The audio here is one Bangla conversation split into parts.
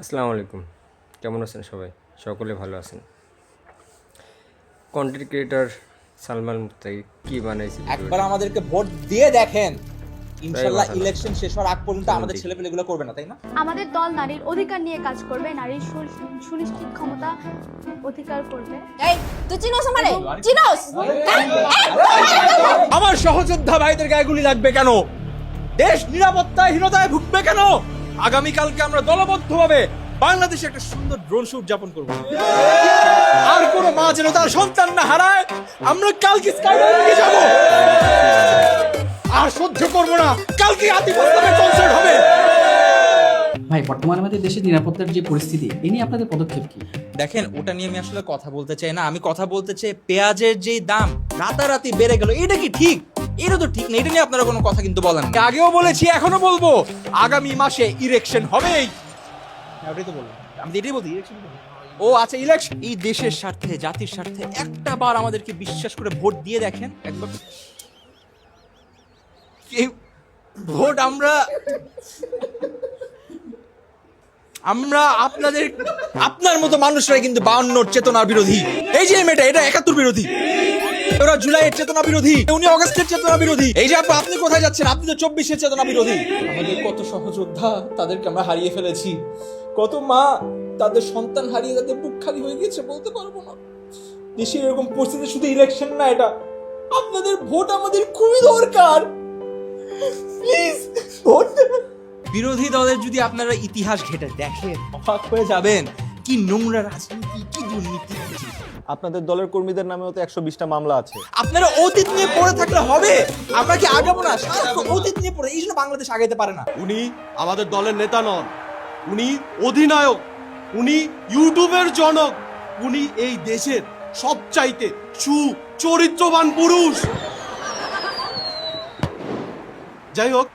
আসসালামু আলাইকুম। কেমন আছেন সবাই? সকলে ভালো আছেন। কন্টেন্ট ক্রিয়েটর সালমান মুক্তাদি কি বানাইছে একবার ভিডিওটি? আমাদেরকে ভোট দিয়ে দেখেন, তাই ইনশাল্লাহ মাথায় ইলেকশন শেষ হওয়ার আগ পর্যন্ত চলুন আমাদের দেখি। ছেলেপেলেগুলো করবে না, তাই না? আমাদের দল নারীর অধিকার নিয়ে কাজ করবে, নারীর সুনিশ্চিত ক্ষমতা অধিকার করবে। এই তুই চিনোস আমারে? চিনোস? আমার সহযোদ্ধা ভাইদের গায়ে গুলি লাগবে কেন? দেশ নিরাপত্তাহীনতায় ভুগবে কেন? আগামীকালকে আমরা দলবদ্ধভাবে বাংলাদেশে একটা সুন্দর ড্রোন শো উদযাপন করব। আর কোনো মা যেন তার সন্তান না হারায়। আমরা কালকে স্কাইডাইভিং যাব। আর সহ্য করব না, কালকে আতিফাসলামের কনসার্ট হবে। ভাই, বর্তমানে আমাদের দেশের নিরাপত্তার যে পরিস্থিতি, এ নিয়ে আপনাদের পদক্ষেপ কি? দেখেন, ওটা নিয়ে আমি আসলে কথা বলতে চাই না। আমি কথা বলতে চাই পেঁয়াজের যে দাম রাতারাতি বেড়ে গেল, এটা কি ঠিক? এটা তো ঠিক না। এটা নিয়ে আপনারা কোনো কথা কিন্তু বলেন না। আগেও বলেছি, এখনো বলবো, আগামী মাসে ইলেকশন হবেই। ওটাই তো বললাম, আমি তো এটাই বলছি, ইলেকশন। ও আচ্ছা, ইলেকশন। এই দেশের স্বার্থে, জাতির স্বার্থে একটা বার আমাদেরকে বিশ্বাস করে ভোট দিয়ে দেখেন একবার। এই ভোট আমরা আপনার মতো মানুষরাই কিন্তু 52 চেতনার বিরোধী। এই যে মেয়েটা, এটা 71 বিরোধী। ওরা জুলাইয়ের চেতনা বিরোধী, উনি অগস্টের চেতনা বিরোধী। এই যে আপনি কোথায় যাচ্ছেন? আপনি তো 24-এর চেতনা বিরোধী। আমাদের কত সহযোদ্ধা, তাদেরকে আমরা হারিয়ে ফেলেছি। কত মা তাদের সন্তান হারিয়ে তাদের বুক খালি হয়ে গেছে, বলতে পারবো না। দেশের এরকম পরিস্থিতি শুধু ইলেকশন না, এটা আপনাদের ভোট আমাদের খুবই দরকার। প্লিজ ভোট দেবেন। বিরোধী দলের যদি আপনারা ইতিহাস ঘেটে দেখেন, অবাক হয়ে যাবেন। কি নোংরা রাজনীতি, কি দুর্নীতি। আপনাদের দলের কর্মীদের নামেও তো 120টা মামলা আছে। আপনারা অতীত নিয়ে পড়ে থাকলে হবে? আমরা কি আগাবো না? সারাক্ষণ অতীত নিয়ে পড়ে, এই জন্য বাংলাদেশ আগাইতে পারে না। উনি আমাদের দলের নেতা নন, উনি অধিনায়ক, উনি ইউটিউবের জনক, উনি এই দেশের সবচাইতে চরিত্রবান পুরুষ। যাই হোক,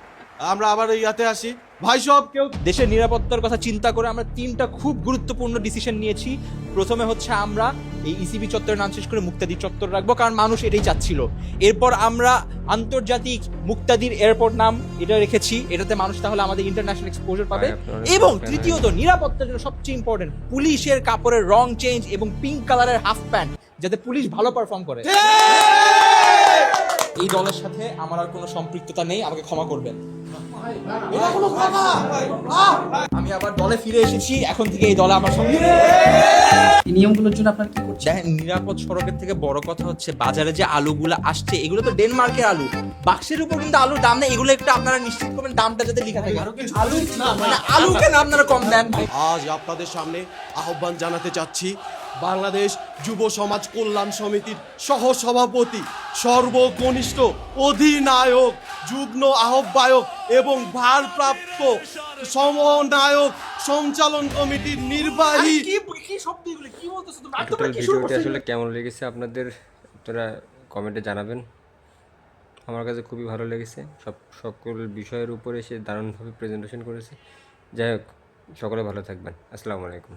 আমরা আবার ইয়াতে আসি। ভাই সব কেউ দেশের নিরাপত্তার কথা চিন্তা করে আমরা 3টা খুব গুরুত্বপূর্ণ ডিসিশন নিয়েছি। প্রথমে হচ্ছে আমরা এই ইসিবি চত্বরের নাম শেষ করে মুক্তাদি চত্বর রাখবো, কারণ মানুষ এটাই চাচ্ছিল। এরপর আমরা আন্তর্জাতিক মুক্তাদির এয়ারপোর্ট নাম এটা রেখেছি, এটাতে মানুষ তাহলে আমাদের ইন্টারন্যাশনাল এক্সপোজার পাবে। এবং তৃতীয়ত, নিরাপত্তার জন্য সবচেয়ে ইম্পর্টেন্ট, পুলিশের কাপড়ের রং চেঞ্জ এবং পিঙ্ক কালারের হাফ প্যান্ট, যাতে পুলিশ ভালো পারফর্ম করে। এই দলের সাথে আমার আর কোনো সম্পৃক্ততা নেই, আমাকে ক্ষমা করবেন। আমি আবার দলে ফিরে এসেছি, এখন থেকে এই দলে আমার সঙ্গে। এই নিয়মগুলোর জন্য আপনার কি করছেন? দেখেন, নিরাপদ সড়কের থেকে বড় কথা হচ্ছে বাজারে যে আলুগুলো আসছে, এগুলো তো ডেনমার্কের আলু। বাক্সের উপর কিন্তু আলুর দাম নেই, এগুলো একটু আপনারা নিশ্চিত করবেন দামটা যাতে লেখা থাকে। আলু মানে আলু কেন আপনারা কম দেন? আজ আপনাদের সামনে আহ্বান জানাতে চাচ্ছি, বাংলাদেশ যুব সমাজ কল্যাণ সমিতির সহসভাপতি, সর্বকনিষ্ঠ অধিনায়ক, যুগ্ম আহ্বায়ক এবং ভারপ্রাপ্ত সমন্বয়ক সঞ্চালন কমিটির নির্বাহী। কি শব্দ এগুলো? কি বলতেছো তুমি? টোটাল ভিডিওটি আসলে কেমন লেগেছে আপনাদের, আপনারা কমেন্টে জানাবেন। আমার কাছে খুবই ভালো লেগেছে। সকল বিষয়ের উপরে সে দারুণভাবে প্রেজেন্টেশন করেছে। যাই হোক, সকলে ভালো থাকবেন। আসসালামু আলাইকুম।